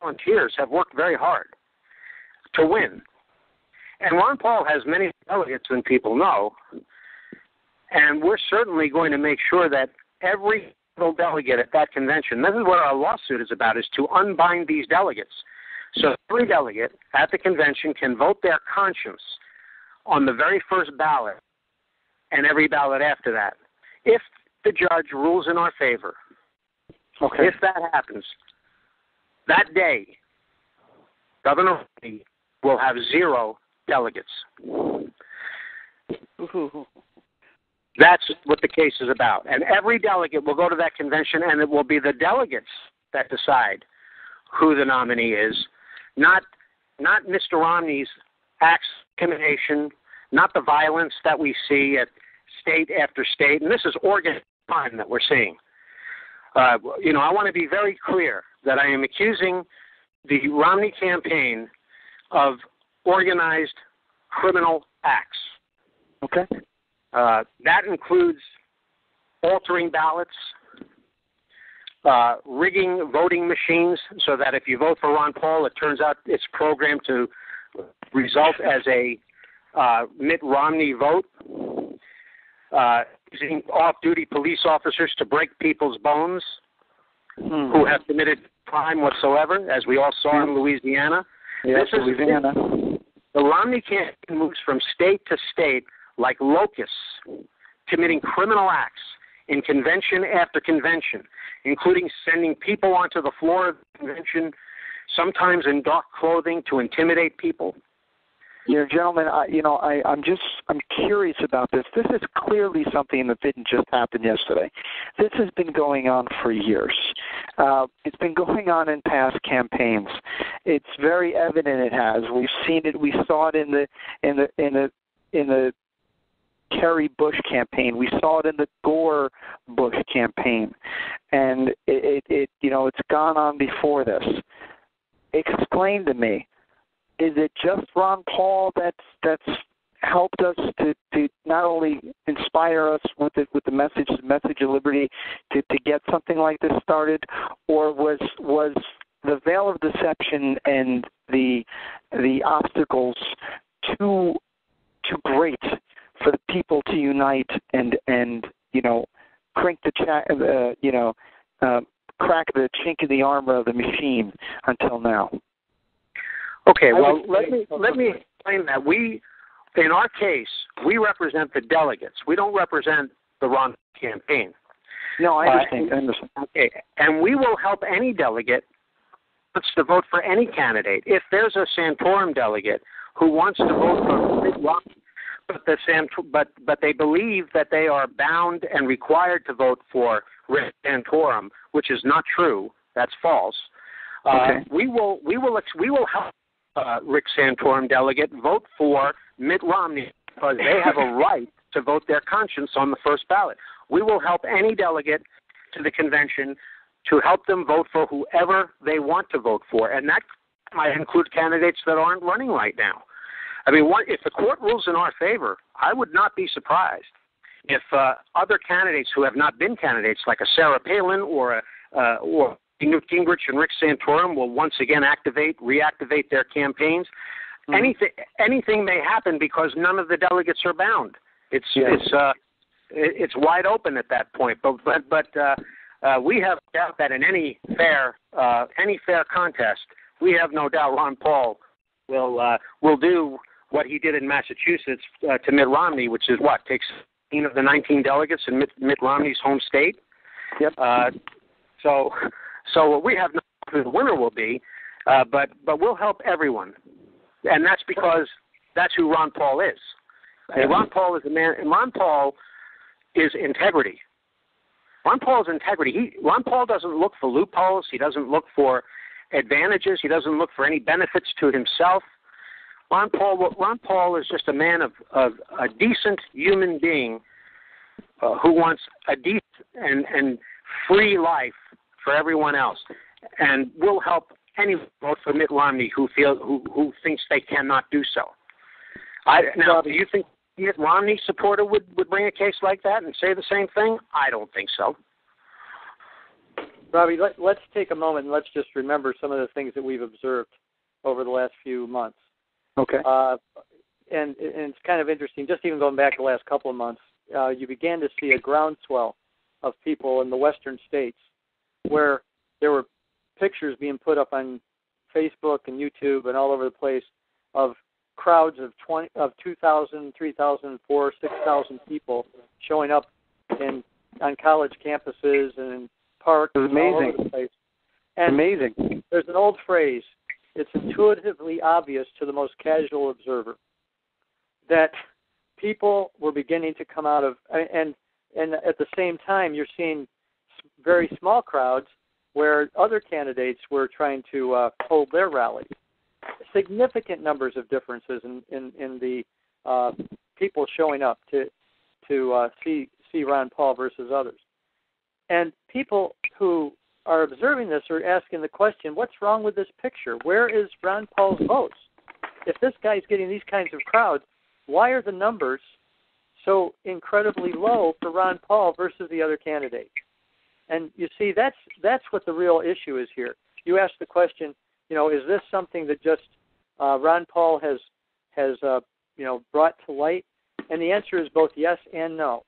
volunteers have worked very hard to win. And Ron Paul has many delegates than people know, and we're certainly going to make sure that every single delegate at that convention, this is what our lawsuit is about, is to unbind these delegates. So every delegate at the convention can vote their conscience on the very first ballot and every ballot after that. If the judge rules in our favor, if that happens, that day, Governor Mutiny will have 0 delegates. That's what the case is about. And every delegate will go to that convention, and it will be the delegates that decide who the nominee is, not Mr. Romney's acts of intimidation, not the violence that we see at state after state. And this is organized crime that we're seeing. I want to be very clear that I am accusing the Romney campaign of organized criminal acts. Okay. That includes altering ballots, rigging voting machines so that if you vote for Ron Paul, it turns out it's programmed to result as a Mitt Romney vote, using off-duty police officers to break people's bones who have committed crime whatsoever, as we all saw in Louisiana. Yes, Louisiana. The Romney campaign moves from state to state like locusts, committing criminal acts in convention after convention, including sending people onto the floor of the convention, sometimes in dark clothing to intimidate people. Gentlemen, I'm curious about this. This is clearly something that didn't just happen yesterday. This has been going on for years. It's been going on in past campaigns. It's very evident it has. We've seen it. We saw it in the Kerry Bush campaign. We saw it in the Gore Bush campaign, and it's gone on before this. Explain to me. Is it just Ron Paul that's helped us to not only inspire us with the message of liberty to get something like this started, or was the veil of deception and the obstacles too great for the people to unite and crack the chink in the armor of the machine until now? Okay, well, let me explain that. In our case, we represent the delegates. We don't represent the Ron campaign. No, I understand. Okay, and we will help any delegate who wants to vote for any candidate. If there's a Santorum delegate who wants to vote for Mitt Romney, but they believe that they are bound and required to vote for Rick Santorum, which is not true. That's false. We will help Rick Santorum delegate vote for Mitt Romney because they have a right to vote their conscience on the first ballot. We will help any delegate to the convention to help them vote for whoever they want to vote for, and that might include candidates that aren't running right now. I mean, if the court rules in our favor, I would not be surprised if other candidates who have not been candidates, like a Sarah Palin or Newt Gingrich and Rick Santorum, will once again reactivate their campaigns. Anything may happen because none of the delegates are bound. It's wide open at that point. But we have no doubt that in any fair contest, we have no doubt Ron Paul will do what he did in Massachusetts to Mitt Romney, which is takes 15 of the 19 delegates in Mitt Romney's home state. Yep. So we have no idea who the winner will be, but we'll help everyone, and that's because that's who Ron Paul is. Yeah. Ron Paul is a man, and Ron Paul is integrity. Ron Paul is integrity. Ron Paul doesn't look for loopholes. He doesn't look for advantages. He doesn't look for any benefits to himself. Ron Paul is just a man of a decent human being who wants a decent and free life for everyone else, and will help anyone vote for Mitt Romney who thinks they cannot do so. Do you think Mitt Romney supporter would bring a case like that and say the same thing? I don't think so. Robbie, let's take a moment and let's just remember some of the things that we've observed over the last few months. Okay. And it's kind of interesting, just even going back the last couple of months, you began to see a groundswell of people in the western states where there were pictures being put up on Facebook and YouTube and all over the place of crowds of 2,000, 3,000, 4,000, 6,000 people showing up on college campuses and in parks all over the place. And amazing. There's an old phrase, it's intuitively obvious to the most casual observer that people were beginning to come out of, and at the same time you're seeing very small crowds where other candidates were trying to hold their rallies. Significant numbers of differences in the people showing up to see Ron Paul versus others. And people who are observing this are asking the question, what's wrong with this picture? Where is Ron Paul's votes? If this guy's getting these kinds of crowds, why are the numbers so incredibly low for Ron Paul versus the other candidates? And you see, that's what the real issue is here. You ask the question, is this something that just Ron Paul has brought to light? And the answer is both yes and no.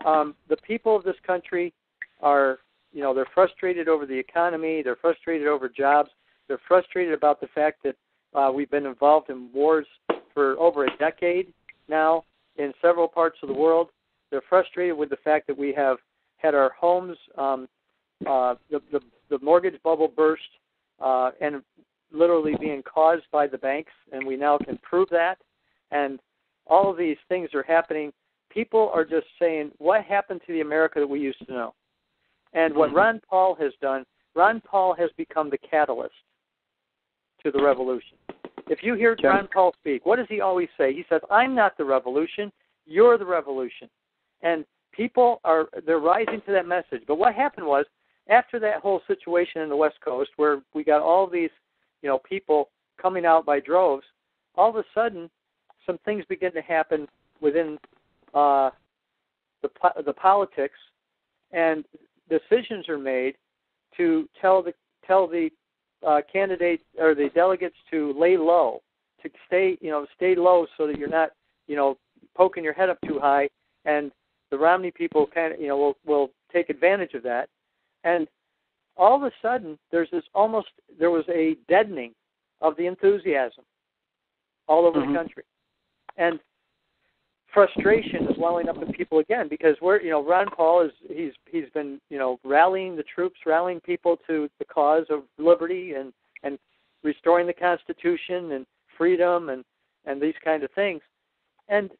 The people of this country are, they're frustrated over the economy. They're frustrated over jobs. They're frustrated about the fact that we've been involved in wars for over a decade now in several parts of the world. They're frustrated with the fact that we have had our homes, the mortgage bubble burst, and literally being caused by the banks, and we now can prove that. And all of these things are happening. People are just saying, what happened to the America that we used to know? And what Ron Paul has done, Ron Paul has become the catalyst to the revolution. If you hear Ron Paul speak, what does he always say? He says, I'm not the revolution, you're the revolution. And people they're rising to that message. But what happened was, after that whole situation in the West Coast where we got all these, people coming out by droves, all of a sudden some things begin to happen within the politics, and decisions are made to tell the candidates or the delegates to lay low, to stay low so that you're not, poking your head up too high, and the Romney people will take advantage of that. And all of a sudden there was a deadening of the enthusiasm all over the country. And frustration is welling up in people again because Ron Paul he's been rallying the troops, rallying people to the cause of liberty and restoring the Constitution and freedom and these kind of things. And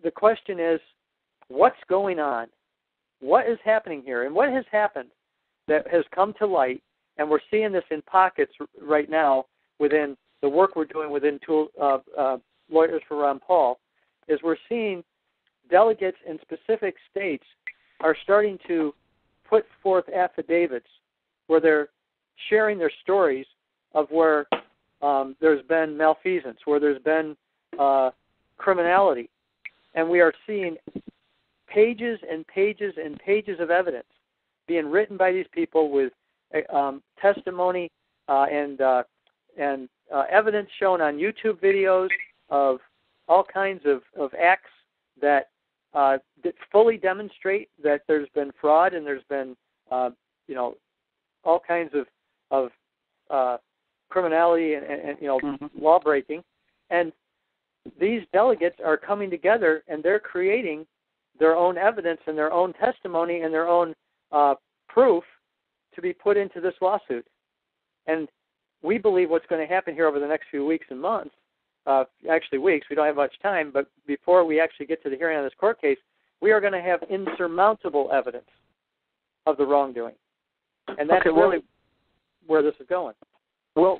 the question is, what's going on? What is happening here? And what has happened that has come to light, and we're seeing this in pockets right now within the work we're doing within Lawyers for Ron Paul, is we're seeing delegates in specific states are starting to put forth affidavits where they're sharing their stories of where there's been malfeasance, where there's been criminality. And we are seeing pages and pages and pages of evidence being written by these people with testimony and evidence shown on YouTube videos of all kinds of acts that fully demonstrate that there's been fraud and there's been all kinds of criminality and law breaking. And these delegates are coming together and they're creating their own evidence and their own testimony and their own proof to be put into this lawsuit. And we believe what's going to happen here over the next few weeks and months, actually weeks, we don't have much time, but before we actually get to the hearing on this court case, we are going to have insurmountable evidence of the wrongdoing. And that's really where this is going. Well,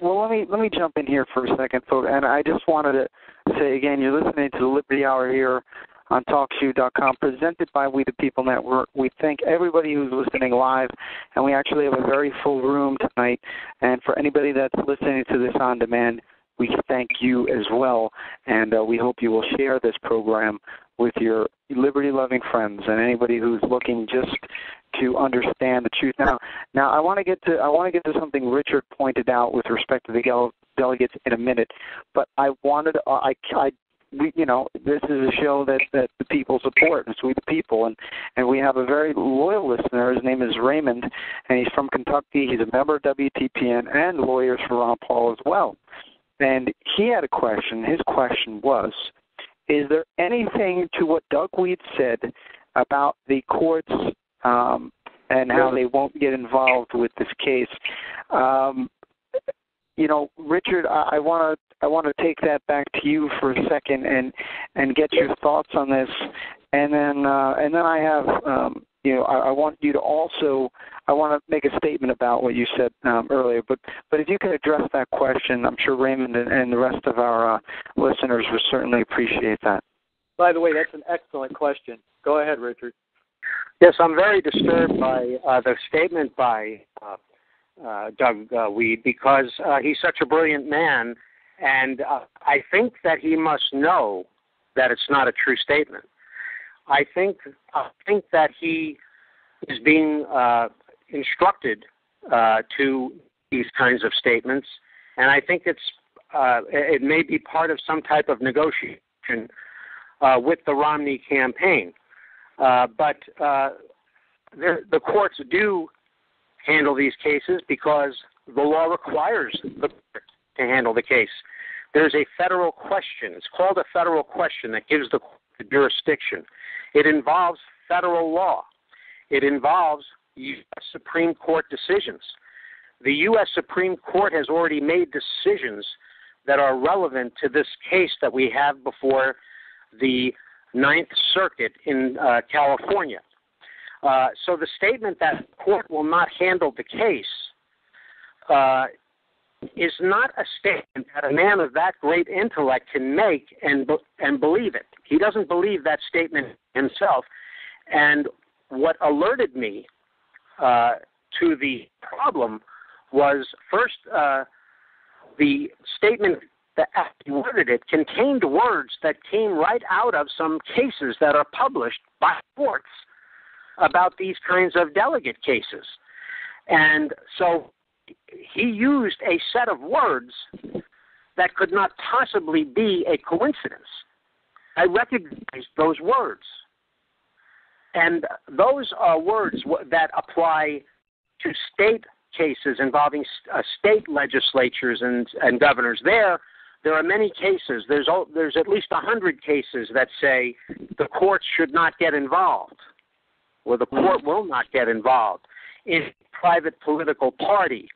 let me jump in here for a second, folks. And I just wanted to say again, you're listening to the Liberty Hour here on TalkShoe.com, presented by We the People Network. We thank everybody who's listening live, and we actually have a very full room tonight. And for anybody that's listening to this on demand, we thank you as well, and we hope you will share this program with your liberty-loving friends and anybody who's looking just to understand the truth. Now I want to get to something Richard pointed out with respect to the delegates in a minute, but I wanted we, this is a show that the people support. It's We the People, and we have a very loyal listener. His name is Raymond, and he's from Kentucky. He's a member of WTPN and lawyers for Ron Paul as well. And he had a question. His question was, is there anything to what Doug Weed said about the courts and how they won't get involved with this case? Richard, I want to take that back to you for a second and get your thoughts on this, and then I have I want you to also to make a statement about what you said earlier. But if you could address that question, I'm sure Raymond and the rest of our listeners would certainly appreciate that. By the way, that's an excellent question. Go ahead, Richard. Yes, I'm very disturbed by the statement by Doug Weed, because he's such a brilliant man, and I think that he must know that it's not a true statement. I think that he is being instructed to these kinds of statements, and I think it may be part of some type of negotiation with the Romney campaign. But the courts do handle these cases because the law requires the court to handle the case. There's a federal question. It's called a federal question that gives the jurisdiction. It involves federal law. It involves U.S. Supreme Court decisions. The U.S. Supreme Court has already made decisions that are relevant to this case that we have before the Ninth Circuit in California. So the statement that the court will not handle the case is not a statement that a man of that great intellect can make and believe it. He doesn't believe that statement himself. And what alerted me to the problem was, first, the statement that he worded it contained words that came right out of some cases that are published by courts about these kinds of delegate cases. And so he used a set of words that could not possibly be a coincidence. I recognized those words. And those are words that apply to state cases involving state legislatures and governors. There are many cases. There's at least 100 cases that say the courts should not get involved, or the court will not get involved in private political party